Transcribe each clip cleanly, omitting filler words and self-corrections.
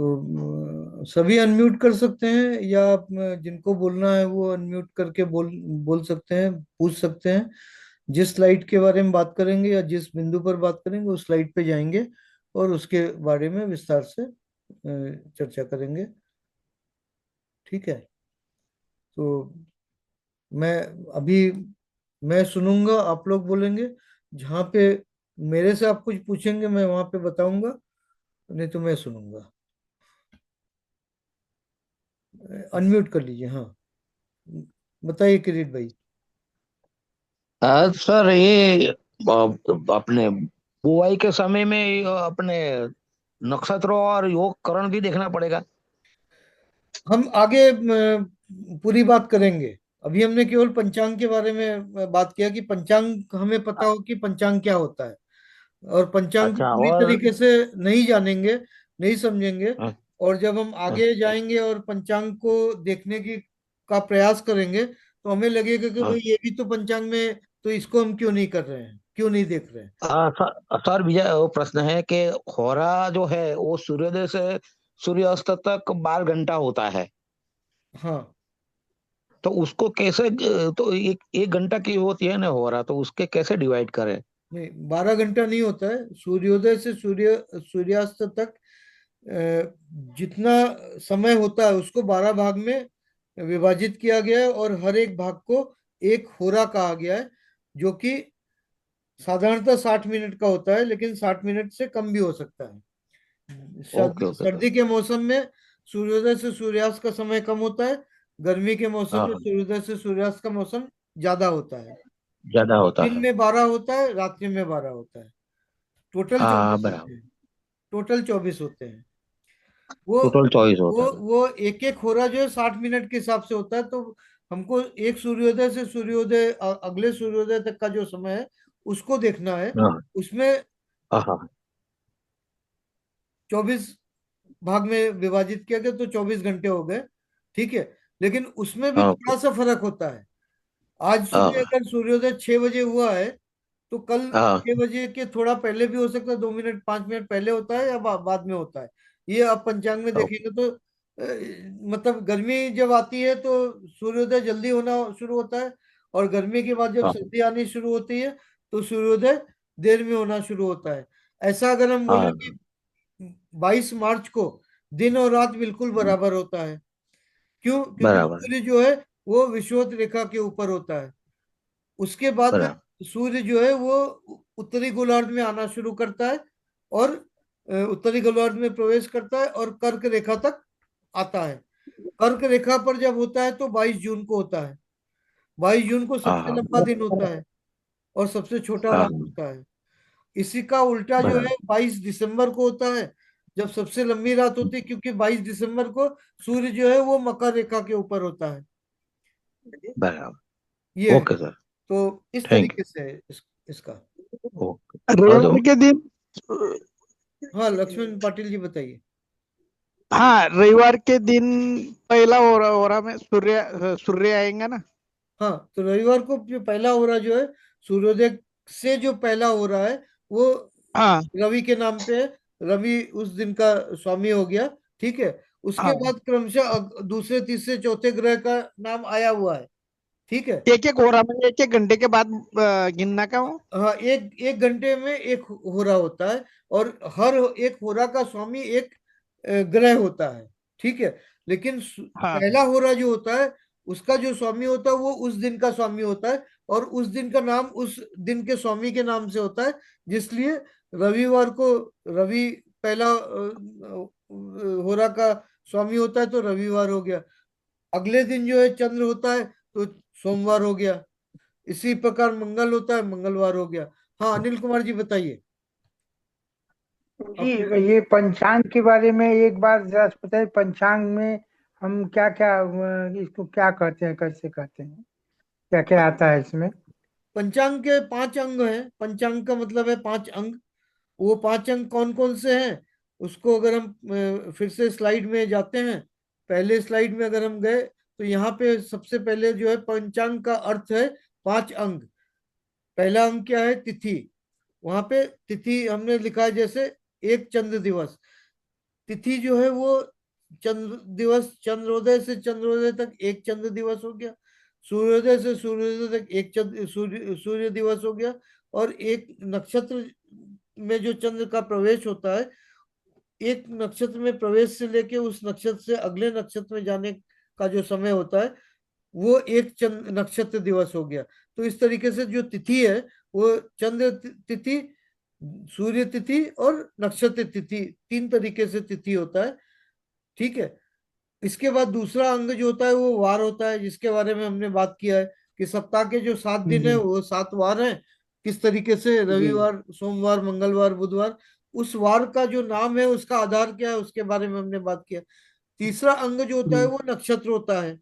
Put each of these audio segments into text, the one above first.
तो सभी अनम्यूट कर सकते हैं, या जिनको बोलना है वो अनम्यूट करके बोल बोल सकते हैं, पूछ सकते हैं। जिस स्लाइड के बारे में बात करेंगे या जिस बिंदु पर बात करेंगे उस स्लाइड पे जाएंगे और उसके बारे में विस्तार से चर्चा करेंगे। ठीक है। तो मैं अभी मैं सुनूंगा, आप लोग बोलेंगे। जहाँ पे मेरे से आप कुछ पूछेंगे मैं वहां पे बताऊंगा, नहीं तो मैं सुनूंगा। अनम्यूट कर लीजिए। हाँ, बताइए किरीट भाई। सर ये अपने बुआई के समय में अपने नक्षत्रों और योग करण भी देखना पड़ेगा। हम आगे पूरी बात करेंगे। अभी हमने केवल पंचांग के बारे में बात किया कि पंचांग हमें पता हो कि पंचांग क्या होता है, और पंचांग को अच्छा। पूरी और तरीके से नहीं जानेंगे, नहीं समझेंगे। अ, और जब हम अ, आगे जाएंगे और पंचांग को देखने की का प्रयास करेंगे तो हमें लगेगा कि अ, भाई ये भी तो पंचांग में, तो इसको हम क्यों नहीं कर रहे हैं, क्यों नहीं देख रहे हैं। सर भैया वो प्रश्न है कि होरा जो है वो सूर्योदय से सूर्यास्त तक 12 घंटा होता है। हाँ। तो उसको कैसे तो एक एक घंटा की होती है ना होरा, तो उसके कैसे डिवाइड करें? नहीं, 12 घंटा नहीं होता है। सूर्योदय से सूर्यास्त तक जितना समय होता है उसको 12 भाग में विभाजित किया गया है, और हर एक भाग को एक होरा कहा गया है, जो कि साधारणतः 60 मिनट का होता है, लेकिन 60 मिनट से कम भी हो सकता है। ओके सर्दी ओके सर। सर्दी के मौसम में सूर्योदय से सूर्यास्त का समय कम होता है। गर्मी के मौसम हाँ में हाँ, सूर्योदय से सूर्यास्त का मौसम ज्यादा होता है। ज्यादा होता दिन है। में 12 होता है, रात्रि में 12 होता है। टोटल हाँ 24 होते बराबर। हैं। टोटल 24 होते हैं। वो टोटल 24 वो होता है। वो एक एक होरा जो है 60 मिनट के हिसाब से होता है। तो हमको एक सूर्योदय से सूर्योदय अगले सूर्योदय तक का जो समय है उसको देखना है। हाँ उसमें हाँ हाँ 24 भाग में विभाजित किया गया तो 24 घंटे हो गए। ठीक है। लेकिन उसमें भी हाँ, थोड़ा सा फर्क होता है। आज सुबह हाँ अगर सूर्योदय 6 बजे हुआ है तो कल हाँ 6 बजे के थोड़ा पहले भी हो सकता है, 2 मिनट 5 मिनट पहले होता है या बाद में होता है। ये आप पंचांग में हाँ देखेंगे तो मतलब गर्मी जब आती है तो सूर्योदय जल्दी होना शुरू होता है, और गर्मी के बाद जब हाँ सर्दी आनी शुरू होती है तो सूर्योदय देर में होना शुरू होता है। ऐसा अगर हम बोले हाँ, कि 22 मार्च को दिन और रात बिल्कुल बराबर होता है। क्यों? क्योंकि बराबर सूर्य जो है वो विषुवत रेखा के ऊपर होता है। उसके बाद बराबर। सूर्य जो है वो उत्तरी गोलार्ध में आना शुरू करता है, और उत्तरी गोलार्ध में प्रवेश करता है और कर्क रेखा तक आता है। कर्क रेखा पर जब होता है तो 22 जून को होता है। 22 जून को हाँ सबसे हाँ लंबा दिन होता है और सबसे छोटा हाँ रात होता है। इसी का उल्टा जो बराबर है 22 दिसंबर को होता है, जब सबसे लंबी रात होती है, क्योंकि 22 दिसंबर को सूर्य जो है वो मकर रेखा के ऊपर होता है। बराबर। ये है। Okay sir. तो इस थैंक तरीके से है इसका। यू। ओके। हेलो। रविवार के दिन। हाँ, लक्ष्मण पाटिल जी बताइए। हाँ, रविवार के दिन पहला ओरा में सूर्य सूर्य आएंगे ना। हाँ, तो रविवार को जो पहला हो रहा जो है, सूर्योदय से जो पहला हो रहा है वो हाँ रवि के नाम पे है। रवि उस दिन का स्वामी हो गया। ठीक है। उसके हाँ, बाद क्रमशः दूसरे तीसरे चौथे ग्रह का नाम आया हुआ है। ठीक है। एक एक ओरा में एक एक घंटे के बाद गिनना का वो। हाँ, एक एक घंटे में एक होरा होता है, और हर एक होरा का स्वामी एक ग्रह होता है। ठीक है। लेकिन हाँ पहला होरा जो होता है उसका जो स्वामी होता है वो उस दिन का स्वामी होता है, और उस दिन का नाम उस दिन के स्वामी के नाम से होता है। जिसलिए रविवार को रवि पहला होरा का स्वामी होता है तो रविवार हो गया। अगले दिन जो है चंद्र होता है तो सोमवार हो गया। इसी प्रकार मंगल होता है, मंगलवार हो गया। हाँ, अनिल कुमार जी बताइए। जी, आप ये पंचांग के बारे में एक बार जरा सा बताइए। पंचांग में हम क्या क्या इसको क्या कहते हैं, कैसे कहते हैं, क्या क्या आता है इसमें? पंचांग के 5 अंग हैं। पंचांग का मतलब है 5 अंग। वो 5 अंग कौन कौन से हैं उसको अगर हम फिर से स्लाइड में जाते हैं, पहले स्लाइड में अगर हम गए तो यहाँ पे सबसे पहले जो है पंचांग का अर्थ है 5 अंग। पहला अंग क्या है? तिथि। वहां पे तिथि हमने लिखा है जैसे एक चंद्र दिवस। तिथि जो है वो चंद्र दिवस, चंद्रोदय से चंद्रोदय तक एक चंद्र दिवस हो गया, सूर्योदय से सूर्योदय तक एक चंद्र सूर्य सूर्य दिवस हो गया, और एक नक्षत्र में जो चंद्र का प्रवेश होता है, एक नक्षत्र में प्रवेश से लेके उस नक्षत्र से अगले नक्षत्र में जाने का जो समय होता है, वो एक चंद्र नक्षत्र दिवस हो गया। तो इस तरीके से जो तिथि है वो चंद्र तिथि, सूर्य तिथि और नक्षत्र तिथि, तीन तरीके से तिथि होता है। ठीक है। इसके बाद दूसरा अंग जो होता है वो वार होता है, जिसके बारे में हमने बात किया है कि सप्ताह के जो 7 दिन है जी वो 7 वार हैं। किस तरीके से, जी रविवार, सोमवार, मंगलवार, बुधवार, उस वार का जो नाम है उसका आधार क्या है उसके बारे में हमने बात किया। तीसरा अंग जो होता है जी वो नक्षत्र होता है।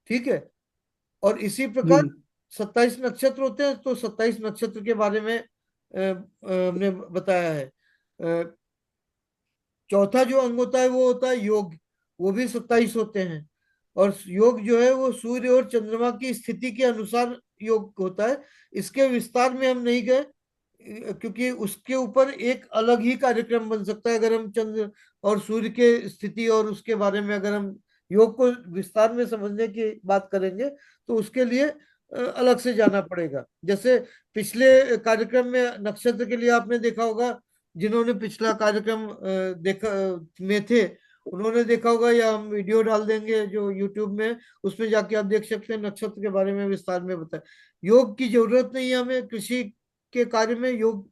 ठीक है। और इसी जी प्रकार 27 नक्षत्र होते हैं, तो 27 नक्षत्र के बारे में हमने बताया है। चौथा जो अंग होता है वो होता है योग, वो भी 27 होते हैं। और योग जो है वो सूर्य और चंद्रमा की स्थिति के अनुसार योग होता है। इसके विस्तार में हम नहीं गए, क्योंकि उसके ऊपर एक अलग ही कार्यक्रम बन सकता है। अगर हम चंद्र और सूर्य के स्थिति और उसके बारे में अगर हम योग को विस्तार में समझने की बात करेंगे तो उसके लिए अलग से जाना पड़ेगा। जैसे पिछले कार्यक्रम में नक्षत्र के लिए आपने देखा होगा, जिन्होंने पिछला कार्यक्रम देखा में थे, उन्होंने देखा होगा, या हम वीडियो डाल देंगे जो यूट्यूब में, उसमें जाके आप देख सकते हैं, नक्षत्र के बारे में विस्तार में बताया। योग की जरूरत नहीं है हमें, कृषि के कार्य में योग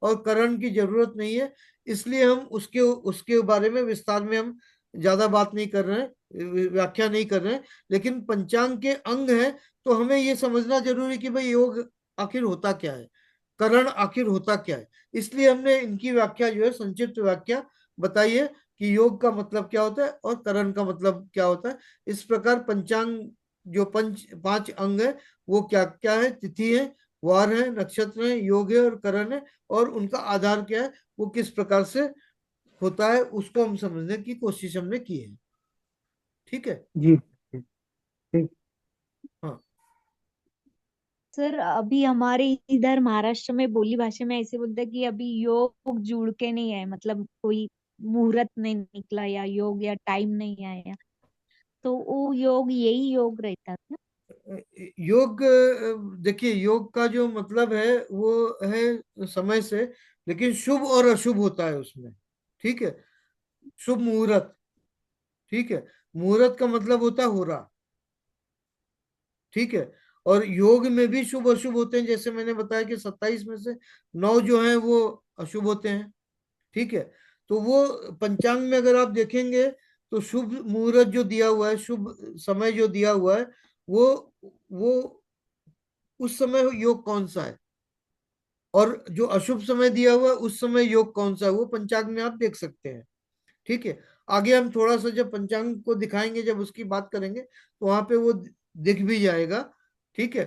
और करण की जरूरत नहीं है, इसलिए हम उसके उसके बारे में विस्तार में हम ज्यादा बात नहीं कर रहे हैं, व्याख्या नहीं कर रहे हैं। लेकिन पंचांग के अंग हैं, तो हमें ये समझना जरूरी है कि भाई योग आखिर होता क्या है, करण आखिर होता क्या है। इसलिए हमने इनकी व्याख्या जो है, संक्षिप्त व्याख्या बताई है कि योग का मतलब क्या होता है और करण का मतलब क्या होता है। इस प्रकार पंचांग जो पंच पांच अंग है वो क्या क्या है, तिथि है, वार है, नक्षत्र है, योग है और करण है, और उनका आधार क्या है, वो किस प्रकार से होता है, उसको हम समझने की कोशिश हमने की है। ठीक है। जी ठीक हाँ। सर अभी हमारे इधर महाराष्ट्र में बोली भाषा में ऐसे बोलते हैं कि अभी योग जुड़ के नहीं है, मतलब कोई मुहूर्त नहीं निकला या योग या टाइम नहीं आया, तो वो योग यही योग रहता है। योग, देखिए, योग का जो मतलब है वो है समय से, लेकिन शुभ और अशुभ होता है उसमें। ठीक है। शुभ मुहूर्त। ठीक है। मुहूर्त का मतलब होता है हो रहा। ठीक है। और योग में भी शुभ अशुभ होते हैं, जैसे मैंने बताया कि 27 में से 9 जो है वो अशुभ होते हैं। ठीक है। तो वो पंचांग में अगर आप देखेंगे तो शुभ मुहूर्त जो दिया हुआ है, शुभ समय जो दिया हुआ है, वो वो उस समय योग कौन सा है, और जो अशुभ समय दिया हुआ है उस समय योग कौन सा है, वो पंचांग में आप देख सकते हैं। ठीक है। आगे हम थोड़ा सा जब पंचांग को दिखाएंगे, जब उसकी बात करेंगे, तो वहां पे वो दिख भी जाएगा। ठीक है।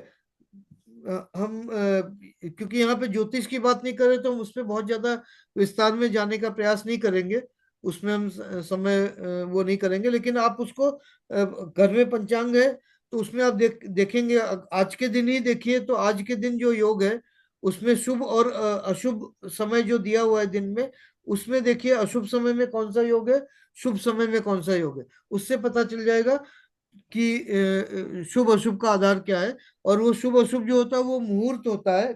हम क्योंकि यहाँ पे ज्योतिष की बात नहीं कर रहे, तो हम उसमें बहुत ज्यादा विस्तार में जाने का प्रयास नहीं करेंगे। उसमें हम समय वो नहीं करेंगे, लेकिन आप उसको घर में पंचांग है तो उसमें आप देखेंगे, आज के दिन ही देखिए, तो आज के दिन जो योग है उसमें शुभ और अशुभ समय जो दिया हुआ है दिन में, उसमें देखिए अशुभ समय में कौन सा योग है, शुभ समय में कौन सा योग है, उससे पता चल जाएगा कि शुभ अशुभ का आधार क्या है। और वो शुभ अशुभ जो होता है वो मुहूर्त होता है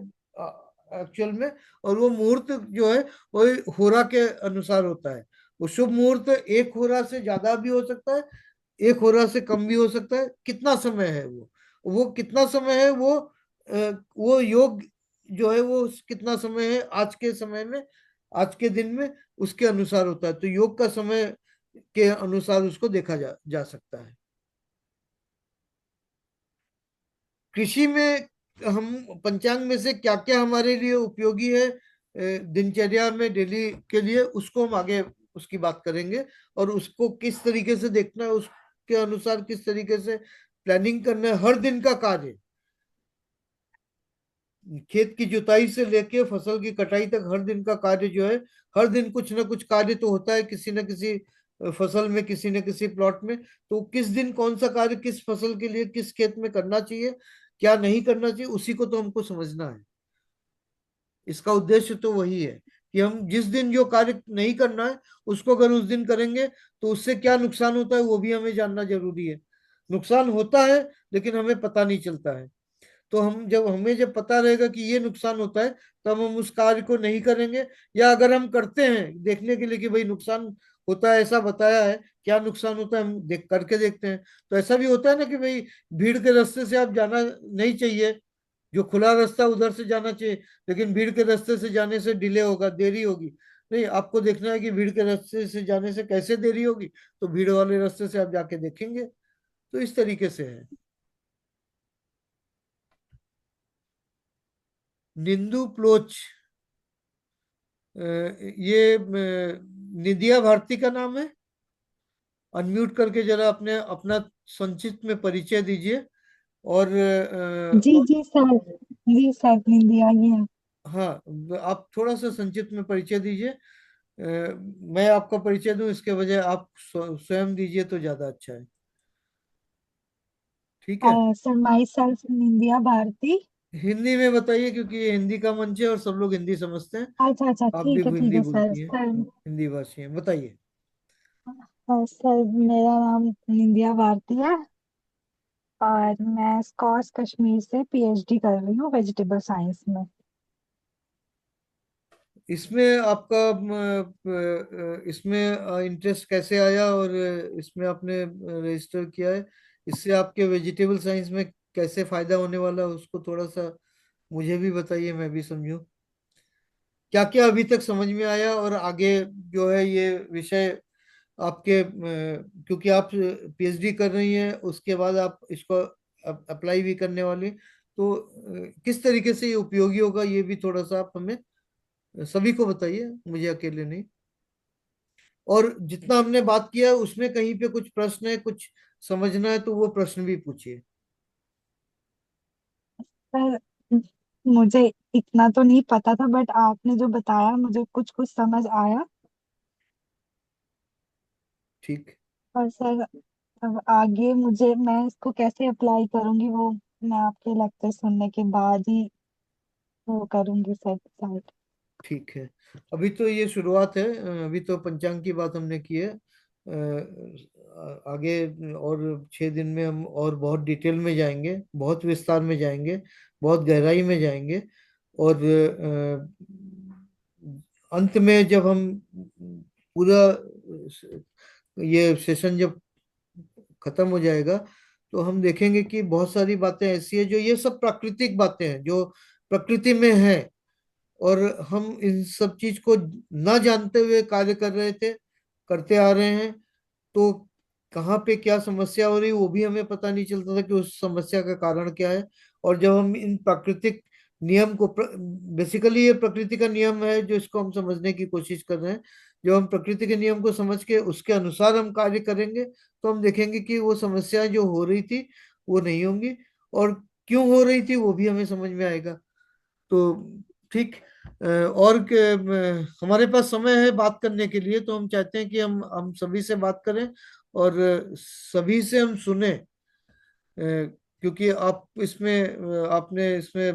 एक्चुअल में, और वो मुहूर्त जो है वो होरा के अनुसार होता है। वो शुभ मुहूर्त एक होरा से ज्यादा भी हो सकता है, एक होरा से कम भी हो सकता है। कितना समय है वो कितना समय है, वो योग जो है वो कितना समय है आज के समय में, आज के दिन में, उसके अनुसार होता है। तो योग का समय के अनुसार उसको देखा जा सकता है। कृषि में हम पंचांग में से क्या क्या हमारे लिए उपयोगी है दिनचर्या में डेली के लिए, उसको हम आगे उसकी बात करेंगे, और उसको किस तरीके से देखना है, उसके अनुसार किस तरीके से प्लानिंग करना है। हर दिन का कार्य, खेत की जुताई से लेके फसल की कटाई तक, हर दिन का कार्य जो है, हर दिन कुछ ना कुछ कार्य तो होता है किसी न किसी फसल में, किसी न किसी प्लॉट में। तो किस दिन कौन सा कार्य किस फसल के लिए किस खेत में करना चाहिए, क्या नहीं करना चाहिए, उसी को तो हमको समझना है। इसका उद्देश्य तो वही है कि हम जिस दिन जो कार्य नहीं करना है उसको अगर उस दिन करेंगे तो उससे क्या नुकसान होता है वो भी हमें जानना जरूरी है। नुकसान होता है लेकिन हमें पता नहीं चलता है। तो हमें जब पता रहेगा कि ये नुकसान होता है तब हम उस कार्य को नहीं करेंगे। या अगर हम करते हैं देखने के लिए कि भाई नुकसान होता है, ऐसा बताया है, क्या नुकसान होता है हम देख करके देखते हैं। तो ऐसा भी होता है ना कि भाई भीड़ के रास्ते से आप जाना नहीं चाहिए, जो खुला रास्ता उधर से जाना चाहिए, लेकिन भीड़ के रास्ते से जाने से डिले होगा, देरी होगी। नहीं, आपको देखना है कि भीड़ के रास्ते से जाने से कैसे देरी होगी, तो भीड़ वाले रास्ते से आप जाके देखेंगे। तो इस तरीके से है। निंदु प्लोच, ये निदिया भारती का नाम है। अनम्यूट करके जरा अपने अपना संक्षिप्त में परिचय दीजिए। और जी जी सर, जी सर निंदिया ये है। हाँ, आप थोड़ा सा संक्षिप्त में परिचय दीजिए। मैं आपका परिचय दूं इसके बजाय आप स्वयं दीजिए तो ज्यादा अच्छा है। ठीक है। सर माई सेल्फ निंदिया भारती। हिंदी में बताइए क्योंकि ये हिंदी का मंच है और सब लोग हिंदी समझते हैं। अच्छा अच्छा, आप भी ठीक हिंदी है सर। बोलती हैं, सर हिंदी भाषी हैं, बताइए। सर मेरा नाम निंदिया भारती है और मैं स्कॉश कश्मीर से पीएचडी कर रही हूँ वेजिटेबल साइंस में। इसमें आपका इसमें इंटरेस्ट कैसे आया और इसमें आपने रजिस्टर किया है, इससे आपके वेजिटेबल साइंस में कैसे फायदा होने वाला है उसको थोड़ा सा मुझे भी बताइए, मैं भी समझूं क्या क्या अभी तक समझ में आया। और आगे जो है ये विषय आपके क्योंकि आप पीएचडी कर रही हैं उसके बाद आप इसको अप्लाई भी करने वाली, तो किस तरीके से ये उपयोगी होगा ये भी थोड़ा सा आप हमें सभी को बताइए, मुझे अकेले नहीं। और जितना हमने बात किया है उसमें कहीं पे कुछ प्रश्न है, कुछ समझना है तो वो प्रश्न भी पूछिए। सर मुझे इतना तो नहीं पता था बट आपने जो बताया मुझे कुछ कुछ समझ आया। ठीक। और सर अब आगे मुझे मैं इसको कैसे अप्लाई करूंगी वो मैं आपके लेक्चर सुनने के बाद ही वो करूंगी सर डिसाइड। ठीक है, अभी तो ये शुरुआत है। अभी तो पंचांग की बात हमने की है। आगे और 6 दिन में हम और बहुत डिटेल में जाएंगे, बहुत विस्तार में जाएंगे, बहुत गहराई में जाएंगे। और अंत में जब हम पूरा ये सेशन जब खत्म हो जाएगा तो हम देखेंगे कि बहुत सारी बातें ऐसी है जो ये सब प्राकृतिक बातें हैं जो प्रकृति में है, और हम इन सब चीज को ना जानते हुए कार्य कर रहे थे, करते आ रहे हैं। तो कहाँ पे क्या समस्या हो रही है वो भी हमें पता नहीं चलता था कि उस समस्या का कारण क्या है। और जब हम इन प्राकृतिक नियम को, बेसिकली ये प्रकृति का नियम है जो इसको हम समझने की कोशिश कर रहे हैं, जब हम प्रकृति के नियम को समझ के उसके अनुसार हम कार्य करेंगे तो हम देखेंगे कि वो समस्याएं जो हो रही थी वो नहीं होंगी, और क्यों हो रही थी वो भी हमें समझ में आएगा। तो ठीक। और हमारे पास समय है बात करने के लिए, तो हम चाहते हैं कि हम सभी से बात करें और सभी से हम सुने। क्योंकि आप इसमें आपने इसमें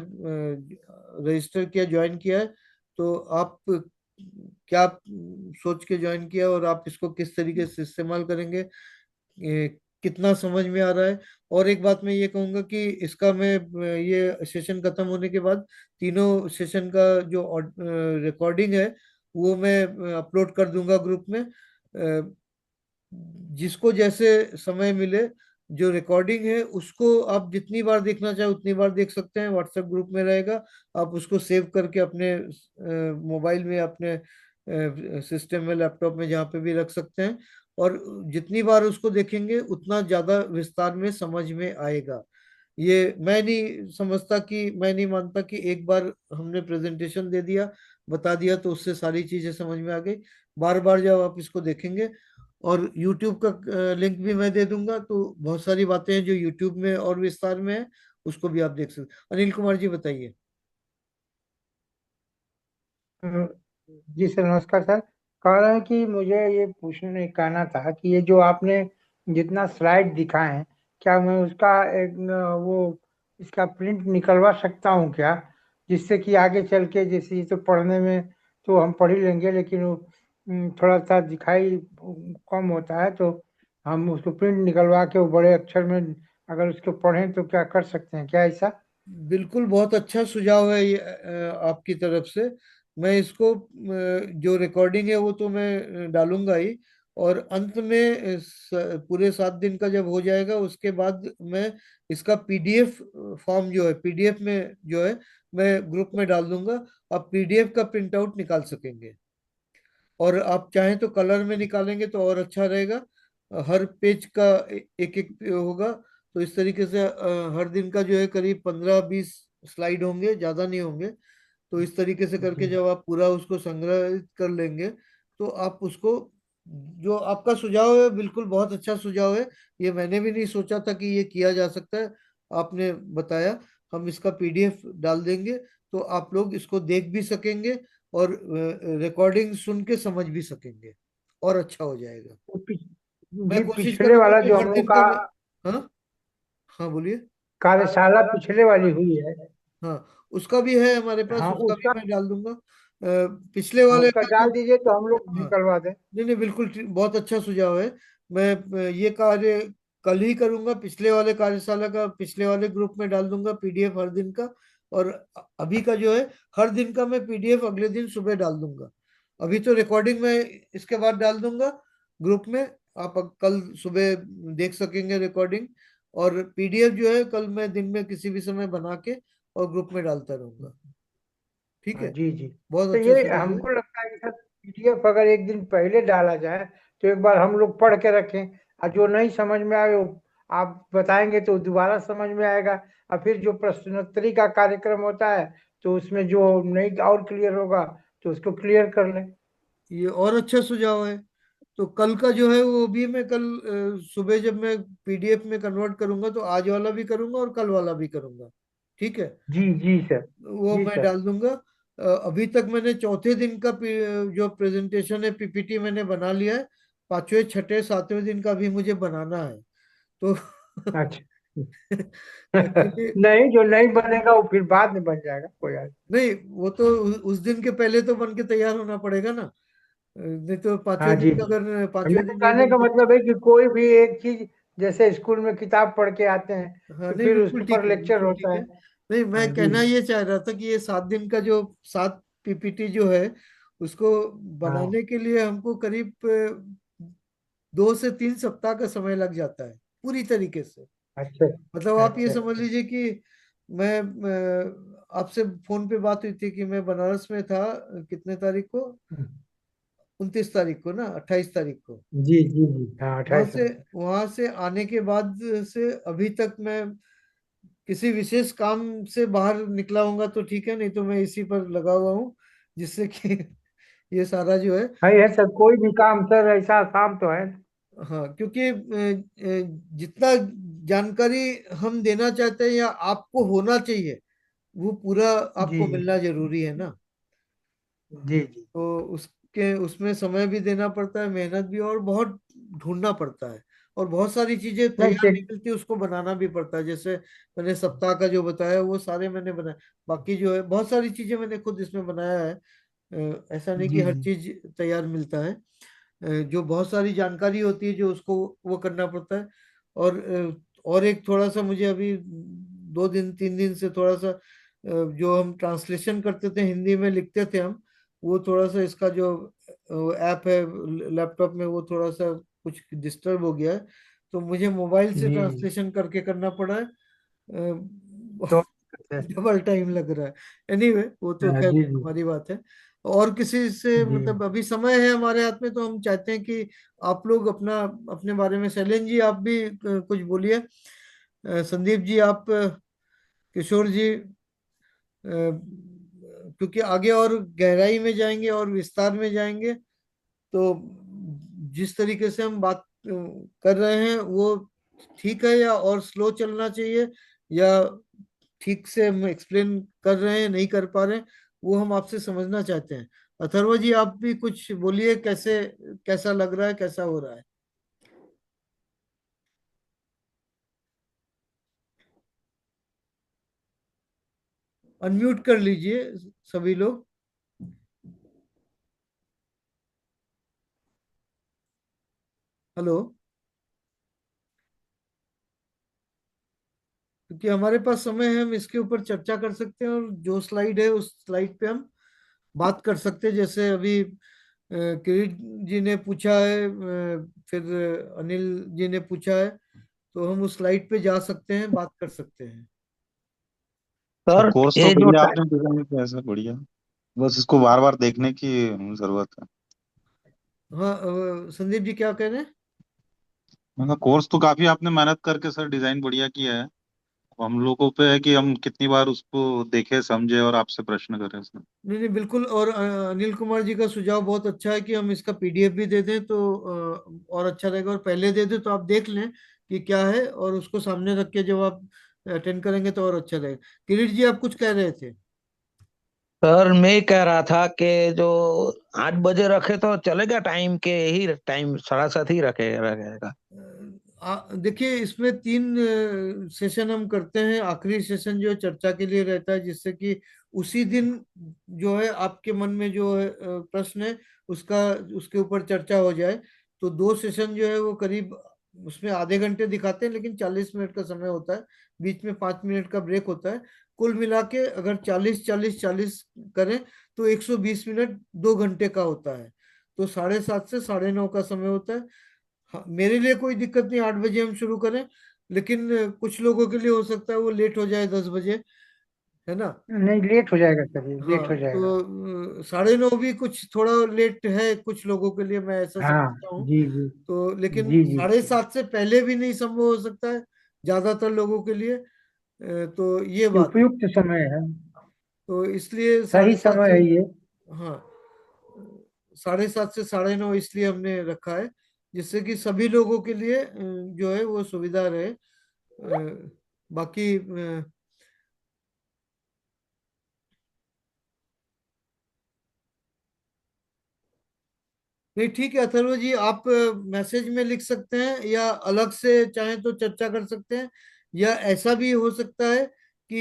रजिस्टर किया, ज्वाइन किया है, तो आप क्या सोच के ज्वाइन किया और आप इसको किस तरीके से इस्तेमाल करेंगे, कितना समझ में आ रहा है। और एक बात मैं ये कहूंगा कि इसका मैं ये सेशन खत्म होने के बाद तीनों सेशन का जो रिकॉर्डिंग है वो मैं अपलोड कर दूंगा ग्रुप में। जिसको जैसे समय मिले, जो रिकॉर्डिंग है उसको आप जितनी बार देखना चाहे उतनी बार देख सकते हैं, व्हाट्सएप ग्रुप में रहेगा। आप उसको सेव करके अपने मोबाइल में, अपने सिस्टम में, लैपटॉप में, जहाँ पे भी रख सकते हैं। और जितनी बार उसको देखेंगे उतना ज्यादा विस्तार में समझ में आएगा। ये मैं नहीं मानता कि एक बार हमने प्रेजेंटेशन दे दिया, बता दिया तो उससे सारी चीजें समझ में आ गई। बार बार जब आप इसको देखेंगे, और YouTube का लिंक भी मैं दे दूंगा, तो बहुत सारी बातें हैं जो YouTube में और विस्तार में है, उसको भी आप देख सकते। अनिल कुमार जी बताइए। जी सर, नमस्कार सर। कह रहे हैं कि मुझे ये पूछने कहना था कि ये जो आपने जितना स्लाइड दिखाए हैं, क्या मैं उसका एक वो इसका प्रिंट निकलवा सकता हूँ क्या, जिससे कि आगे चल के जैसे ये तो पढ़ने में तो हम पढ़ ही लेंगे, लेकिन वो थोड़ा सा दिखाई कम होता है, तो हम उसको प्रिंट निकलवा के वो बड़े अक्षर में अगर उसको पढ़ें तो क्या कर सकते हैं क्या ऐसा? बिल्कुल, बहुत अच्छा सुझाव है ये आपकी तरफ से। मैं इसको जो रिकॉर्डिंग है वो तो मैं डालूंगा ही। और अंत में पूरे 7 दिन का जब हो जाएगा उसके बाद मैं इसका पीडीएफ फॉर्म जो है, पीडीएफ में जो है, मैं ग्रुप में डाल दूंगा। आप पीडीएफ का प्रिंट आउट निकाल सकेंगे। और आप चाहें तो कलर में निकालेंगे तो और अच्छा रहेगा। हर पेज का एक एक होगा। तो इस तरीके से हर दिन का जो है करीब 15-20 स्लाइड होंगे, ज्यादा नहीं होंगे। तो इस तरीके से करके जी जब आप पूरा उसको संग्रहित कर लेंगे तो आप उसको, जो आपका सुझाव है बिल्कुल बहुत अच्छा सुझाव है। ये मैंने भी नहीं सोचा था कि ये किया जा सकता है। आपने बताया। हम इसका पीडीएफ डाल देंगे तो आप लोग इसको देख भी सकेंगे और रिकॉर्डिंग सुन के समझ भी सकेंगे, और अच्छा हो जाएगा। वो मैं जी, कोशिश पिछले करूंगा वाला कि जो हर हम लोग दिन का का मैं। हाँ। हाँ बोलिए। कार्यशाला पिछले वाली हुई है, हाँ, उसका भी है हमारे पास, हाँ उसका भी उसका, मैं डाल दूंगा। पिछले हाँ वाले उसका का जो। डाल दीजिए तो हम लोग हाँ। निकलवा दें। नहीं नहीं, बिल्कुल बहुत अच्छा सुझाव है। मैं ये कार्य कल ही करूंगा। पिछले वाले कार्यशाला का पिछले वाले ग्रुप में डाल दूंगा पीडीएफ हर दिन का। और अभी का जो है, हर दिन का मैं पीडीएफ अगले दिन सुबह डाल दूंगा। अभी तो रिकॉर्डिंग में इसके बाद डाल दूंगा ग्रुप में। आप कल सुबह देख सकेंगे रिकॉर्डिंग। और पीडीएफ जो है कल मैं दिन में किसी भी समय बना के और ग्रुप में डालता रहूंगा। ठीक हाँ है। जी जी। बहुत तो अच्छा ये सुझाव है। हमको लगता है कि सर पीडीएफ अगर एक दिन पहले डाला जाए तो एक बार हम लोग पढ़ के रखें, और जो नहीं समझ में आए वो आप बताएंगे तो दोबारा समझ में आएगा। और फिर जो प्रश्नोत्तरी का कार्यक्रम होता है तो उसमें जो नहीं और क्लियर होगा तो उसको क्लियर कर लें। ये और अच्छा सुझाव है। तो कल का जो है वो भी मैं कल सुबह जब मैं पीडीएफ में कन्वर्ट करूंगा तो आज वाला भी करूंगा और कल वाला भी करूंगा। ठीक है। जी जी सर। वो जी मैं सर। डाल दूंगा। अभी तक मैंने चौथे दिन का जो प्रेजेंटेशन है, पीपीटी मैंने बना लिया है। पांचवें छठे सातवें दिन का भी मुझे बनाना है। तो अच्छा। एक्चुअली, नहीं, जो नहीं बनेगा वो फिर बाद में बन जाएगा, कोई बात नहीं वो तो उस दिन के पहले तो बन के तैयार होना पड़ेगा ना। नहीं तो नहीं। हाँ पांचवें दिन जी का जी। अगर पांचवें मेरे दिन नहीं कहने बन का सका। मतलब है कि कोई भी एक चीज, जैसे स्कूल में किताब पढ़ के आते हैं हाँ, तो नहीं फिर बिल्कुल उसके ठीक ऊपर है, लेक्चर बिल्कुल ठीक होता है। है। नहीं, मैं हाँ जी कहना जी। ये चाह रहा था कि ये 7 दिन का जो 7 पीपीटी जो है उसको हाँ। बनाने के लिए हमको करीब 2 से 3 सप्ताह का समय लग जाता है पूरी तरीके से। अच्छा मतलब आप ये अच्छा समझ अच्छा। लीजिए कि मैं आपसे फोन पे बात हुई थी कि मैं बनारस में था। कितने तारीख को? 29 तारीख को ना, 28 तारीख को। जी जी जी, हाँ वहां 28 से तारीख। वहां से आने के बाद से अभी तक मैं किसी विशेष काम से बाहर निकला होऊंगा तो ठीक है, नहीं तो मैं इसी पर लगा हुआ हूँ। जिससे कि ये सारा जो है। हाँ है सर, कोई भी काम सर ऐसा आसान तो है। हाँ, क्योंकि जितना जानकारी हम देना चाहते हैं या आपको होना चाहिए वो पूरा जी आपको जी मिलना जरूरी है ना। जी जी। तो उसके उसमें समय भी देना पड़ता है, मेहनत भी, और बहुत ढूंढना पड़ता है। और बहुत सारी चीजें नहीं तैयार नहीं ठीक। मिलती, उसको बनाना भी पड़ता है। जैसे मैंने सप्ताह का जो बताया वो सारे मैंने बनाया। बाकी जो है बहुत सारी चीजें मैंने खुद इसमें बनाया है। ऐसा नहीं कि जी हर जी चीज तैयार मिलता है। जो बहुत सारी जानकारी होती है जो उसको वो करना पड़ता है। और और एक थोड़ा सा मुझे अभी 2 दिन 3 दिन से थोड़ा सा जो हम ट्रांसलेशन करते थे, हिंदी में लिखते थे हम, वो थोड़ा सा इसका जो ऐप है लैपटॉप में वो थोड़ा सा कुछ डिस्टर्ब हो गया है। तो मुझे मोबाइल से जी। ट्रांसलेशन करके करना पड़ा है। तो डबल टाइम लग रहा है। एनीवे वो तो खैर जी जी हमारी बात है। और किसी से जी। मतलब अभी समय है हमारे हाथ में तो हम चाहते हैं कि आप लोग अपना अपने बारे में, शैलेन जी आप भी कुछ बोलिए। संदीप जी आप, किशोर जी, क्योंकि आगे और गहराई में जाएंगे और विस्तार में जाएंगे। तो जिस तरीके से हम बात कर रहे हैं वो ठीक है या और स्लो चलना चाहिए, या ठीक से हम एक्सप्लेन कर रहे हैं, नहीं कर पा रहे हैं, वो हम आपसे समझना चाहते हैं। अथर्व जी आप भी कुछ बोलिए, कैसे कैसा लग रहा है, कैसा हो रहा है? अनम्यूट कर लीजिए सभी लोग। हेलो। क्योंकि हमारे पास समय है, हम इसके ऊपर चर्चा कर सकते हैं, और जो स्लाइड है उस स्लाइड पे हम बात कर सकते हैं। जैसे अभी किरीट जी ने पूछा है, फिर अनिल जी ने पूछा है, तो हम उस स्लाइड पे जा सकते हैं, बात कर सकते हैं। सर सर कोर्स तो ये जो बढ़िया आपने डिजाइन किया है सर, बढ़िया। बस इसको बार बार देखने की जरूरत है। हाँ, संदीप जी क्या कह रहे हैं? मतलब कोर्स तो काफी आपने मेहनत करके सर डिजाइन बढ़िया किया है। हम लोगों पे है कि हम कितनी बार उसको देखें समझे और आपसे प्रश्न करें सर। नहीं नहीं, बिल्कुल। और अनिल कुमार जी का सुझाव बहुत अच्छा है कि हम इसका पीडीएफ भी दे दें तो और अच्छा रहेगा, और पहले दे दें तो आप देख लें कि क्या है, और उसको सामने रख के जब आप अटेंड करेंगे तो और अच्छा रहेगा। किरीट जी, आप कुछ कह रहे थे? सर मैं कह रहा था कि जो 8 बजे रखे तो चलेगा, टाइम के ही टाइम 7:30 ही रखेगा। देखिए, इसमें 3 सेशन हम करते हैं। आखिरी सेशन जो है चर्चा के लिए रहता है, जिससे कि उसी दिन जो है आपके मन में जो है प्रश्न है, उसका उसके ऊपर चर्चा हो जाए। तो 2 सेशन जो है वो करीब, उसमें आधे घंटे दिखाते हैं, लेकिन 40 मिनट का समय होता है। बीच में 5 मिनट का ब्रेक होता है। कुल मिला के अगर 40 40 40 करें तो 120 मिनट 2 घंटे का होता है। तो 7:30 से 9:30 का समय होता है। हाँ, मेरे लिए कोई दिक्कत नहीं, 8 बजे हम शुरू करें। लेकिन कुछ लोगों के लिए हो सकता है वो लेट हो जाए, 10 बजे, है ना? नहीं, लेट हो जाएगा सर, ये हाँ, लेट हो जाएगा। तो 9:30 भी कुछ थोड़ा लेट है कुछ लोगों के लिए, मैं ऐसा हाँ। समझता हूँ। जी जी। तो लेकिन जी जी। 7:30 से पहले भी नहीं संभव हो सकता है ज्यादातर लोगों के लिए। तो ये ये बात है। उपयुक्त समय है। तो इसलिए सही साढ़े सात समय से है ये। हाँ, 7:30 से 9:30 इसलिए हमने रखा है, जिससे कि सभी लोगों के लिए जो है वो सुविधा रहे। बाकी नहीं, ठीक है अथर्व जी, आप मैसेज में लिख सकते हैं, या अलग से चाहें तो चर्चा कर सकते हैं। या ऐसा भी हो सकता है कि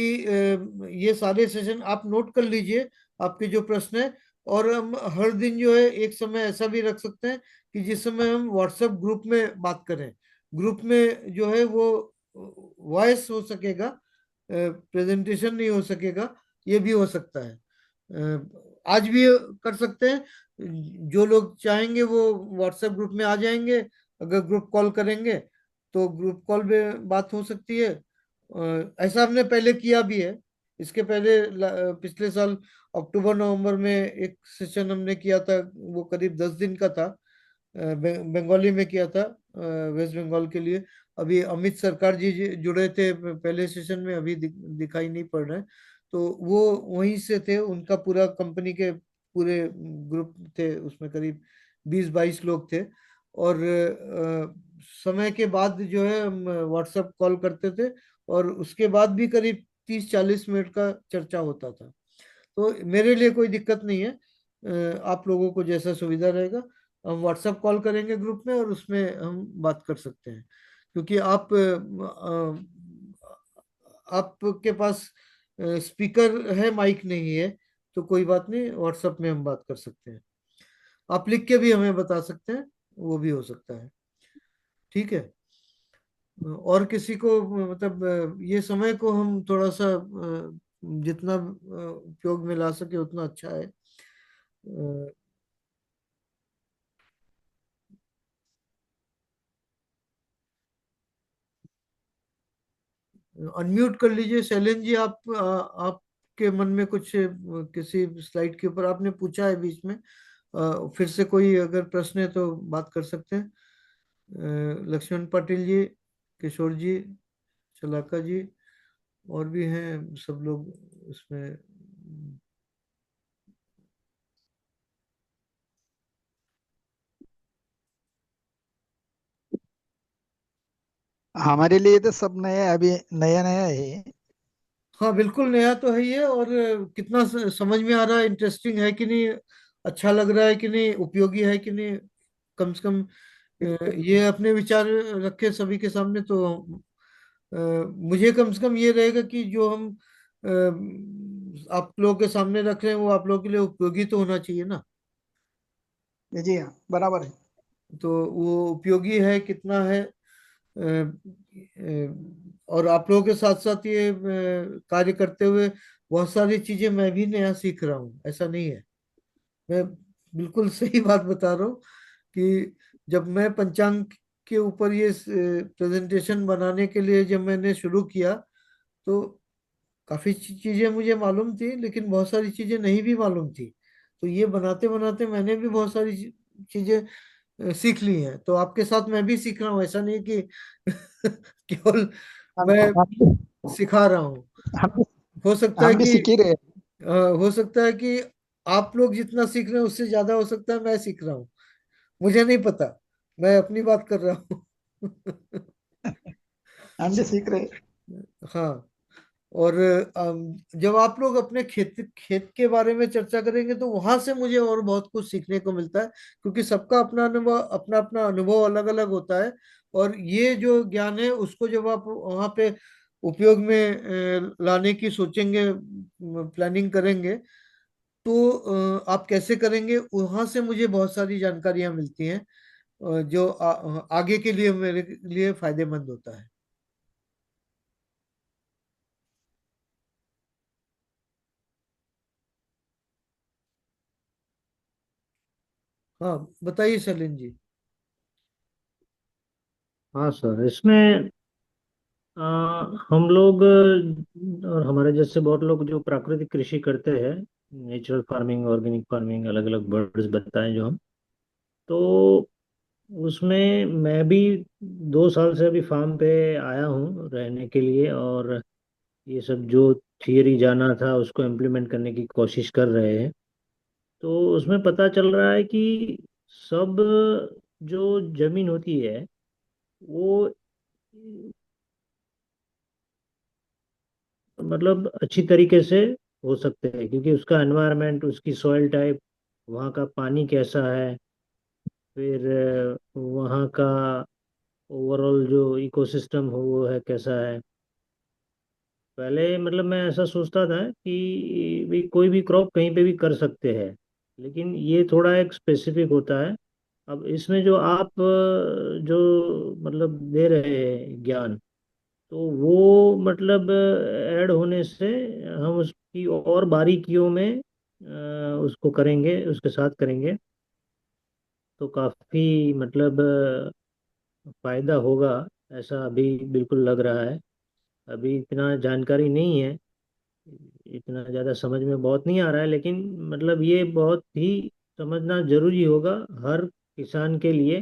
ये सारे सेशन आप नोट कर लीजिए, आपके जो प्रश्न है। और हम हर दिन जो है एक समय ऐसा भी रख सकते हैं कि जिस समय हम व्हाट्सएप ग्रुप में बात करें। ग्रुप में जो है वो वॉइस हो सकेगा, प्रेजेंटेशन नहीं हो सकेगा। ये भी हो सकता है। आज भी कर सकते हैं। जो लोग चाहेंगे वो व्हाट्सएप ग्रुप में आ जाएंगे। अगर ग्रुप कॉल करेंगे तो ग्रुप कॉल में बात हो सकती है। ऐसा हमने पहले किया भी है। इसके पहले पिछले साल अक्टूबर नवंबर में एक सेशन हमने किया था, वो करीब 10 दिन का था। बंगाली में किया था, वेस्ट बंगाल के लिए। अभी अमित सरकार जी जुड़े थे पहले सेशन में, अभी दिखाई नहीं पड़ रहे हैं। तो वो वहीं से थे, उनका पूरा कंपनी के पूरे ग्रुप थे, उसमें करीब 20 22 लोग थे। और समय के बाद जो है हम व्हाट्सएप कॉल करते थे, और उसके बाद भी करीब 30 40 मिनट का चर्चा होता था। तो मेरे लिए कोई दिक्कत नहीं है। आप लोगों को जैसा सुविधा रहेगा, हम व्हाट्सएप कॉल करेंगे ग्रुप में, और उसमें हम बात कर सकते हैं। क्योंकि आपके पास स्पीकर है, माइक नहीं है, तो कोई बात नहीं, व्हाट्सएप में हम बात कर सकते हैं। आप लिख के भी हमें बता सकते हैं, वो भी हो सकता है। ठीक है। और किसी को मतलब ये समय को हम थोड़ा सा जितना उपयोग में ला सके उतना अच्छा है। अनम्यूट कर लीजिए शैलेंद्र जी। आपके मन में कुछ किसी स्लाइड के ऊपर आपने पूछा है बीच में, फिर से कोई अगर प्रश्न है तो बात कर सकते हैं। लक्ष्मण पाटिल जी, किशोर जी, शलाका जी, और भी हैं सब लोग उसमें। हमारे लिए तो सब नया है, अभी नया नया है। हाँ, बिल्कुल नया तो है ये। और कितना समझ में आ रहा है, इंटरेस्टिंग है कि नहीं, अच्छा लग रहा है कि नहीं, उपयोगी है कि नहीं, कम से कम ये अपने विचार रखे सभी के सामने। तो मुझे कम से कम ये रहेगा कि जो हम आप लोगों के सामने रख रहे हैं वो आप लोगों के लिए उपयोगी तो होना चाहिए ना। जी हाँ, बराबर है। तो वो उपयोगी है कितना है। और आप लोगों के साथ साथ ये कार्य करते हुए बहुत सारी चीजें मैं भी नया सीख रहा हूँ, ऐसा नहीं है। मैं बिल्कुल सही बात बता रहा हूँ कि जब मैं पंचांग के ऊपर ये प्रेजेंटेशन बनाने के लिए जब मैंने शुरू किया, तो काफी चीजें मुझे मालूम थी, लेकिन बहुत सारी चीजें नहीं भी मालूम थी। तो ये बनाते बनाते मैंने भी बहुत सारी चीजें सीख ली हैं। तो आपके साथ मैं भी सीख रहा हूँ, ऐसा नहीं कि केवल हम मैं हम सिखा रहा हूँ। हम हो सकता है हम भी कि सीख ही रहे हैं। हो सकता है कि आप लोग जितना सीख रहे हैं उससे ज्यादा हो सकता है मैं सीख रहा हूँ। मुझे नहीं पता, मैं अपनी बात कर रहा हूँ। हम भी सीख रहे हैं। हाँ। और जब आप लोग अपने खेत खेत के बारे में चर्चा करेंगे तो वहां से मुझे और बहुत कुछ सीखने को मिलता है, क्योंकि सबका अपना अनुभव, अपना अपना अनुभव अलग अलग होता है। और ये जो ज्ञान है उसको जब आप वहां पे उपयोग में लाने की सोचेंगे, प्लानिंग करेंगे, तो आप कैसे करेंगे, वहां से मुझे बहुत सारी जानकारियां मिलती हैं, जो आगे के लिए मेरे लिए फायदेमंद होता है। हाँ, बताइए शैलेंद्र जी। हाँ सर, इसमें हम लोग और हमारे जैसे बहुत लोग जो प्राकृतिक कृषि करते हैं, नेचुरल फार्मिंग, ऑर्गेनिक फार्मिंग, अलग अलग वर्ड्स बताएं जो हम, तो उसमें मैं भी 2 साल से अभी फार्म पे आया हूँ रहने के लिए, और ये सब जो थियरी जाना था उसको इम्प्लीमेंट करने की कोशिश कर रहे हैं। तो उसमें पता चल रहा है कि सब जो जमीन होती है वो मतलब अच्छी तरीके से हो सकते हैं, क्योंकि उसका एनवायरनमेंट, उसकी सॉइल टाइप, वहाँ का पानी कैसा है, फिर वहाँ का ओवरऑल जो इकोसिस्टम हो वो है कैसा है। पहले मतलब मैं ऐसा सोचता था कि भी कोई भी क्रॉप कहीं पे भी कर सकते हैं, लेकिन ये थोड़ा एक स्पेसिफिक होता है। अब इसमें जो आप जो मतलब दे रहे हैं ज्ञान, तो वो मतलब ऐड होने से हम उसकी और बारीकियों में उसको करेंगे, उसके साथ करेंगे, तो काफ़ी मतलब फायदा होगा, ऐसा अभी बिल्कुल लग रहा है। अभी इतना जानकारी नहीं है, इतना ज़्यादा समझ में बहुत नहीं आ रहा है, लेकिन मतलब ये बहुत ही समझना जरूरी होगा हर किसान के लिए,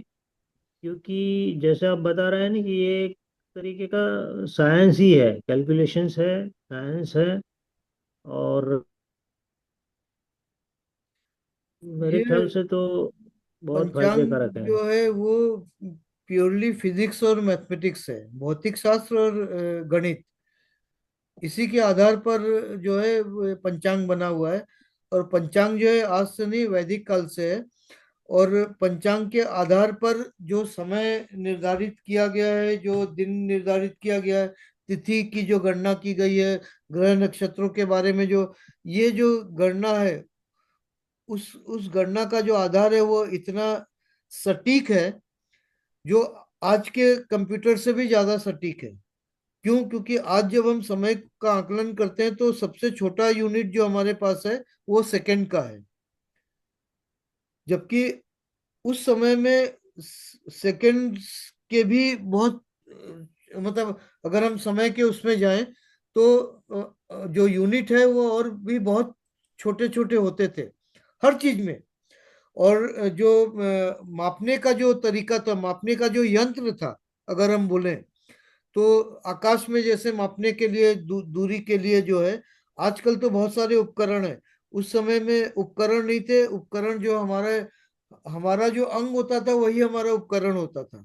क्योंकि जैसे आप बता रहे हैं ना कि ये एक तरीके का साइंस ही है, कैलकुलेशंस है, साइंस है, और मेरे ये ख्याल से तो बहुत फायदे पंचांग कारक है। जो है वो प्योरली फिजिक्स और मैथमेटिक्स है, भौतिक शास्त्र और गणित, इसी के आधार पर जो है वो पंचांग बना हुआ है। और पंचांग जो है आज से नहीं, वैदिक काल से है। और पंचांग के आधार पर जो समय निर्धारित किया गया है, जो दिन निर्धारित किया गया है, तिथि की जो गणना की गई है, ग्रह नक्षत्रों के बारे में जो ये जो गणना है, उस गणना का जो आधार है वो इतना सटीक है, जो आज के कंप्यूटर से भी ज्यादा सटीक है। क्यों? क्योंकि आज जब हम समय का आकलन करते हैं तो सबसे छोटा यूनिट जो हमारे पास है वो सेकंड का है, जबकि उस समय में सेकंड के भी बहुत मतलब अगर हम समय के उसमें जाएं तो जो यूनिट है वो और भी बहुत छोटे छोटे होते थे हर चीज में। और जो मापने का जो तरीका था, मापने का जो यंत्र था, अगर हम बोलें तो आकाश में जैसे मापने के लिए दूरी के लिए जो है, आजकल तो बहुत सारे उपकरण है। उस समय में उपकरण नहीं थे, उपकरण जो हमारे हमारा जो अंग होता था वही हमारा उपकरण होता था।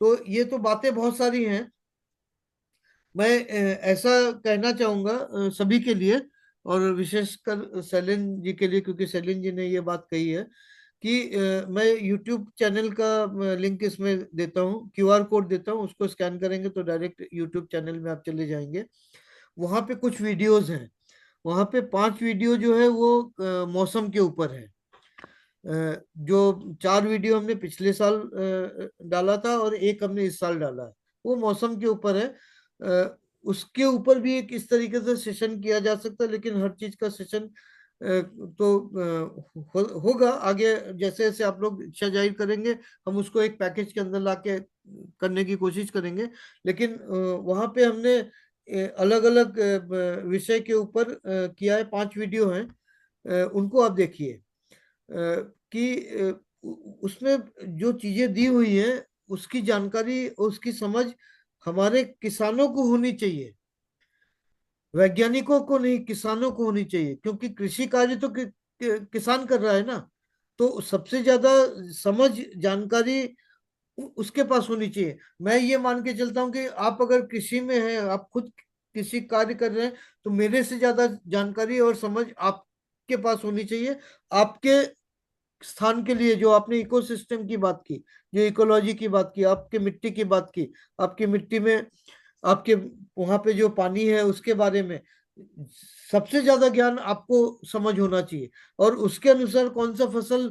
तो ये तो बातें बहुत सारी हैं। मैं ऐसा कहना चाहूंगा सभी के लिए, और विशेषकर सैलिन जी के लिए, क्योंकि सैलिन जी ने ये बात कही है कि मैं यूट्यूब चैनल का लिंक इसमें देता हूँ, क्यूआर कोड देता हूँ, उसको स्कैन करेंगे तो डायरेक्ट यूट्यूब चैनल में आप चले जाएंगे। वहाँ पे कुछ वीडियोस हैं, वहाँ पे 5 वीडियो जो है वो मौसम के ऊपर है। जो 4 वीडियो हमने पिछले साल डाला था और एक हमने इस साल डाला है, वो मौसम के ऊपर है। उसके ऊपर भी एक इस तरीके से सेशन किया जा सकता है, लेकिन हर चीज का सेशन तो होगा आगे, जैसे जैसे आप लोग इच्छा जाहिर करेंगे हम उसको एक पैकेज के अंदर लाके करने की कोशिश करेंगे। लेकिन वहां पे हमने अलग अलग विषय के ऊपर किया है, 5 वीडियो हैं, उनको आप देखिए। कि उसमें जो चीजें दी हुई है उसकी जानकारी, उसकी समझ हमारे किसानों को होनी चाहिए, वैज्ञानिकों को नहीं, किसानों को होनी चाहिए, क्योंकि कृषि कार्य तो किसान कर रहा है ना। तो सबसे ज्यादा समझ, जानकारी उसके पास होनी चाहिए। मैं ये मान के चलता हूँ कि आप अगर कृषि में हैं, आप खुद कृषि कार्य कर रहे हैं, तो मेरे से ज्यादा जानकारी और समझ आपके पास होनी चाहिए। आपके स्थान के लिए, जो आपने इकोसिस्टम की बात की, जो इकोलॉजी की बात की, आपके मिट्टी की बात की, आपकी मिट्टी में आपके वहां पे जो पानी है उसके बारे में सबसे ज्यादा ज्ञान आपको समझ होना चाहिए, और उसके अनुसार कौन सा फसल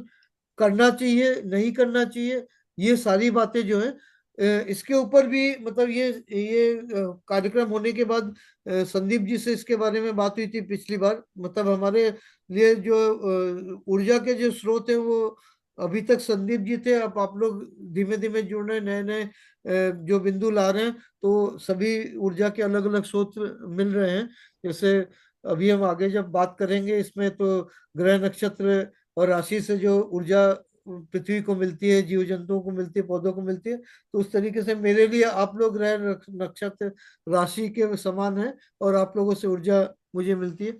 करना चाहिए, नहीं करना चाहिए, ये सारी बातें जो है इसके ऊपर भी, मतलब ये कार्यक्रम होने के बाद संदीप जी से इसके बारे में बात हुई थी पिछली बार। मतलब हमारे लिए जो ऊर्जा के जो स्रोत है वो अभी तक संदीप जी थे। अब आप लोग धीमे धीमे जुड़ रहे हैं, नए नए जो बिंदु ला रहे हैं, तो सभी ऊर्जा के अलग अलग स्रोत मिल रहे हैं। जैसे अभी हम आगे जब बात करेंगे इसमें, तो ग्रह नक्षत्र और राशि से जो ऊर्जा पृथ्वी को मिलती है, जीव जंतुओं को मिलती है, पौधों को मिलती है, तो उस तरीके से मेरे लिए आप लोग ग्रह नक्षत्र राशि के समान है, और आप लोगों से ऊर्जा मुझे मिलती है।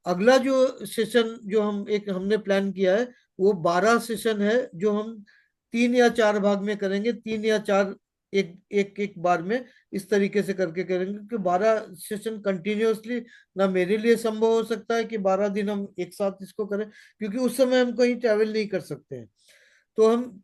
अगला जो सेशन जो हमने प्लान किया है, वो 12 सेशन है, जो हम 3 या 4 भाग में करेंगे, 3 या 4 एक एक एक बार में इस तरीके से करके करेंगे, क्योंकि 12 सेशन कंटिन्यूअसली ना मेरे लिए संभव हो सकता है कि 12 दिन हम एक साथ इसको करें, क्योंकि उस समय हम कहीं ट्रैवल नहीं कर सकते हैं। तो हम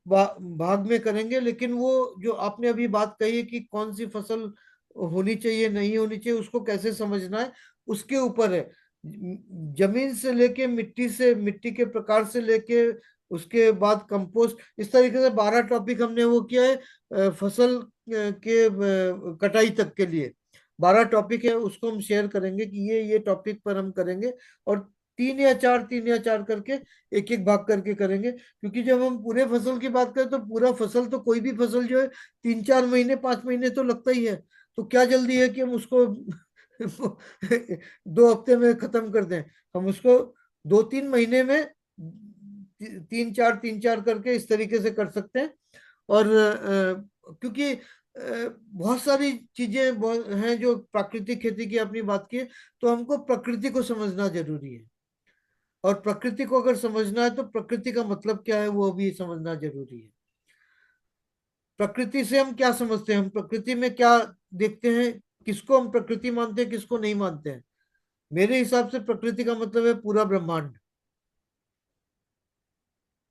भाग में करेंगे। लेकिन वो जो आपने अभी बात कही है कि कौन सी फसल होनी चाहिए, नहीं होनी चाहिए, उसको कैसे समझना है, उसके ऊपर है। जमीन से लेके मिट्टी से, मिट्टी के प्रकार से लेके उसके बाद कंपोस्ट, इस तरीके से 12 टॉपिक हमने वो किया है फसल के कटाई तक के लिए 12 टॉपिक है, उसको हम शेयर करेंगे कि ये टॉपिक पर हम करेंगे। और 3 या 4 करके एक एक भाग करके करेंगे, क्योंकि जब हम पूरे फसल की बात करें तो पूरा फसल तो, कोई भी फसल जो है 3-4 महीने 5 महीने तो लगता ही है। तो क्या जल्दी है कि हम उसको 2 हफ्ते में खत्म कर दें। हम उसको 2-3 महीने में 3-4 करके इस तरीके से कर सकते हैं। और क्योंकि बहुत सारी चीजें हैं जो प्राकृतिक खेती की अपनी बात की है, तो हमको प्रकृति को समझना जरूरी है। और प्रकृति को अगर समझना है तो प्रकृति का मतलब क्या है वो भी समझना जरूरी है। प्रकृति से हम क्या समझते हैं, हम प्रकृति में क्या देखते हैं, किसको हम प्रकृति मानते हैं, किसको नहीं मानते हैं। मेरे हिसाब से प्रकृति का मतलब है पूरा ब्रह्मांड।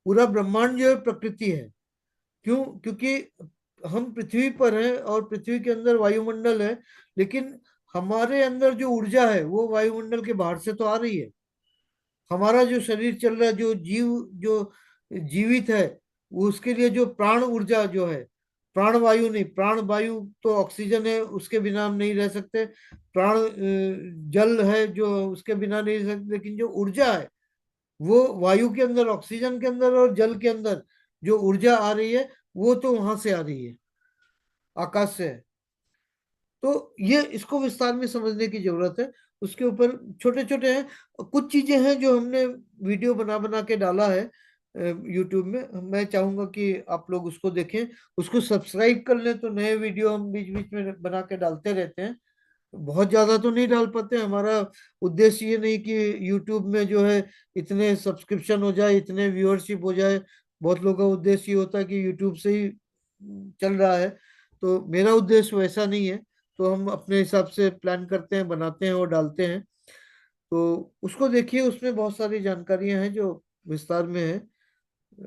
पूरा ब्रह्मांड जो है प्रकृति है। क्यों? क्योंकि हम पृथ्वी पर हैं और पृथ्वी के अंदर वायुमंडल है, लेकिन हमारे अंदर जो ऊर्जा है वो वायुमंडल के बाहर से तो आ रही है। हमारा जो शरीर चल रहा है, जो जो जीवित है, वो उसके लिए जो प्राण ऊर्जा जो है, प्राण वायु नहीं, प्राण वायु तो ऑक्सीजन है, उसके बिना हम नहीं रह सकते। प्राण जल है जो, उसके बिना नहीं रह सकते। लेकिन जो ऊर्जा है वो वायु के अंदर, ऑक्सीजन के अंदर और जल के अंदर जो ऊर्जा आ रही है वो तो वहां से आ रही है, आकाश से है। तो ये इसको विस्तार में समझने की जरूरत है। उसके ऊपर छोटे छोटे हैं, कुछ चीजें हैं जो हमने वीडियो बना बना के डाला है यूट्यूब में। मैं चाहूंगा कि आप लोग उसको देखें, उसको सब्सक्राइब कर लें, तो नए वीडियो हम बीच बीच में बना के डालते रहते हैं। बहुत ज्यादा तो नहीं डाल पाते, हमारा उद्देश्य ये नहीं कि यूट्यूब में जो है इतने सब्सक्रिप्शन हो जाए, इतने व्यूअरशिप हो जाए। बहुत लोगों का उद्देश्य ये होता है कि यूट्यूब से ही चल रहा है, तो मेरा उद्देश्य वैसा नहीं है। तो हम अपने हिसाब से प्लान करते हैं, बनाते हैं और डालते हैं। तो उसको देखिए, उसमें बहुत सारी जानकारियां हैं जो विस्तार में है।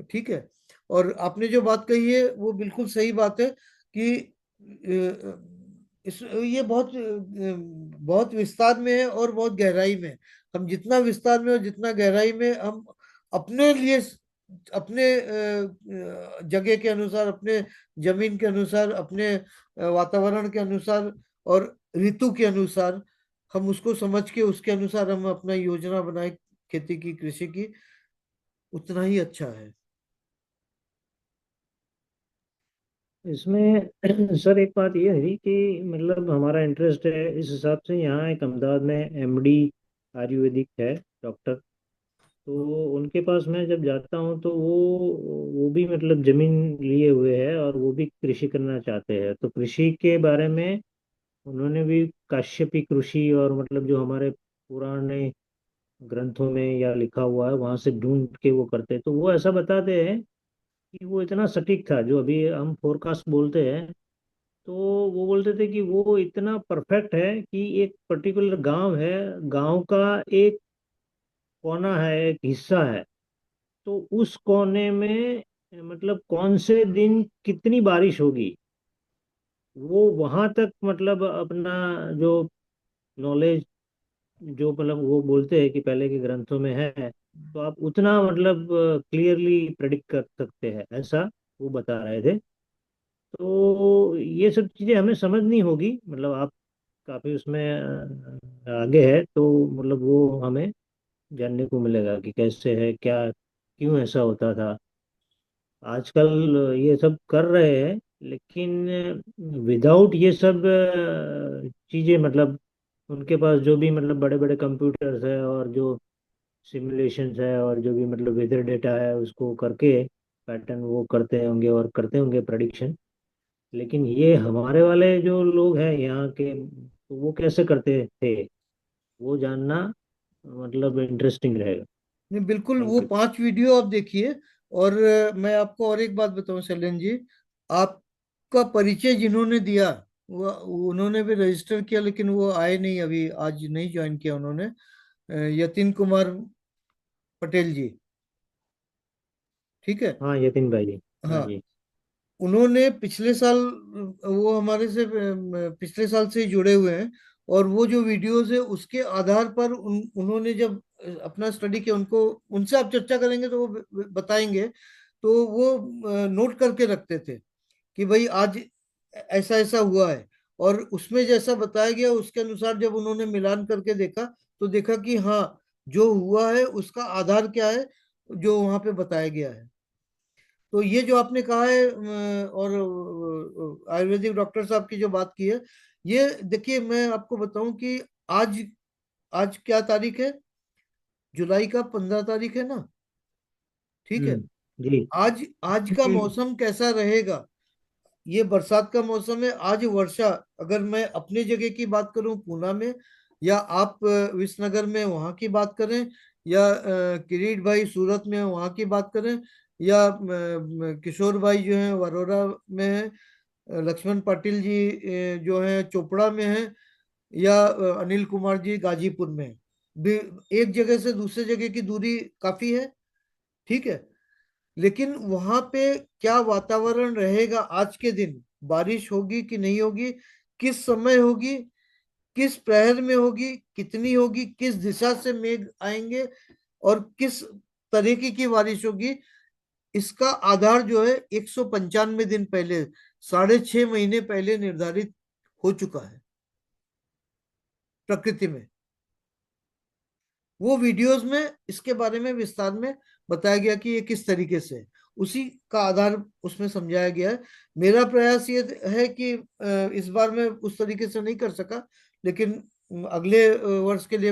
ठीक है। और आपने जो बात कही है वो बिल्कुल सही बात है कि ये बहुत बहुत विस्तार में है और बहुत गहराई में है। हम जितना विस्तार में और जितना गहराई में हम अपने लिए अपने जगह के अनुसार, अपने जमीन के अनुसार, अपने वातावरण के अनुसार और ऋतु के अनुसार हम उसको समझ के उसके अनुसार हम अपना योजना बनाए खेती की, कृषि की, उतना ही अच्छा है। इसमें सर एक बात ये है कि मतलब हमारा इंटरेस्ट है इस हिसाब से, यहाँ एक अहमदाबाद में एमडी आयुर्वेदिक है डॉक्टर, तो उनके पास मैं जब जाता हूँ तो वो भी मतलब जमीन लिए हुए है और वो भी कृषि करना चाहते हैं। तो कृषि के बारे में उन्होंने भी काश्यपी कृषि और मतलब जो हमारे पुराने ग्रंथों में या लिखा हुआ है वहां से ढूंढ के वो करते हैं। तो वो ऐसा बताते हैं कि वो इतना सटीक था, जो अभी हम फोरकास्ट बोलते हैं, तो वो बोलते थे कि वो इतना परफेक्ट है कि एक पर्टिकुलर गांव है, गांव का एक कोना है, एक हिस्सा है, तो उस कोने में मतलब कौन से दिन कितनी बारिश होगी, वो वहां तक मतलब अपना जो नॉलेज, जो मतलब वो बोलते हैं कि पहले के ग्रंथों में है, तो आप उतना मतलब क्लियरली प्रेडिक्ट कर सकते हैं, ऐसा वो बता रहे थे। तो ये सब चीजें हमें समझनी होगी, मतलब आप काफी उसमें आगे है, तो मतलब वो हमें जानने को मिलेगा कि कैसे है क्या, क्यों ऐसा होता था। आजकल ये सब कर रहे हैं, लेकिन विदाउट ये सब चीजें, मतलब उनके पास जो भी मतलब बड़े बड़े कंप्यूटर्स है और जो सिमुलेशंस है और जो भी मतलब वेदर डेटा है उसको करके पैटर्न वो करते होंगे और करते होंगे प्रडिक्शन। लेकिन ये हमारे वाले जो लोग हैं यहाँ के, तो वो कैसे करते थे, वो जानना मतलब इंटरेस्टिंग रहेगा। नहीं, बिल्कुल, वो थैंक यू। 5 वीडियो आप देखिए। और मैं आपको और एक बात बताऊं शैलेन जी, आपका परिचय जिन्होंने दिया, वो उन्होंने भी रजिस्टर किया, लेकिन वो आए नहीं अभी, आज नहीं ज्वाइन किया उन्होंने। यतिन कुमार पटेल जी, ठीक है। हाँ यतिन भाई जी। हाँ हाँ, जी। उन्होंने पिछले साल, वो हमारे से पिछले साल से ही जुड़े हुए हैं। और वो जो वीडियोस है उसके आधार पर उन्होंने जब अपना स्टडी किया, उनको, उनसे आप चर्चा करेंगे तो वो बताएंगे। तो वो नोट करके रखते थे कि भाई आज ऐसा ऐसा हुआ है। और उसमें जैसा बताया गया उसके अनुसार जब उन्होंने मिलान करके देखा, तो देखा कि हाँ, जो हुआ है उसका आधार क्या है, जो वहां पे बताया गया है। तो ये जो आपने कहा है, और आयुर्वेदिक डॉक्टर साहब की जो बात की है, ये देखिए, मैं आपको बताऊं कि आज आज क्या तारीख है? जुलाई का 15 तारीख है ना? ठीक है। जी। आज आज का मौसम कैसा रहेगा? ये बरसात का मौसम है, आज वर्षा, अगर मैं अपनी जगह की बात करूं पूना में, या आप विसनगर में वहां की बात करें, या किरीट भाई सूरत में वहां की बात करें, या किशोर भाई जो हैं वरोरा में है, लक्ष्मण पाटिल जी जो हैं चोपड़ा में है, या अनिल कुमार जी गाजीपुर में हैं। एक जगह से दूसरे जगह की दूरी काफी है, ठीक है। लेकिन वहां पे क्या वातावरण रहेगा आज के दिन? बारिश होगी कि नहीं होगी? किस समय होगी? किस प्रहर में होगी? कितनी होगी? किस दिशा से मेघ आएंगे? और किस तरीके की बारिश होगी? इसका आधार जो है 195 दिन पहले, 6.5 महीने पहले निर्धारित हो चुका है प्रकृति में। वो वीडियोस में इसके बारे में विस्तार में बताया गया कि ये किस तरीके से है। उसी का आधार उसमें समझाया गया है। मेरा प्रयास ये है कि इस बार मैं उस तरीके से नहीं कर सका, लेकिन अगले वर्ष के लिए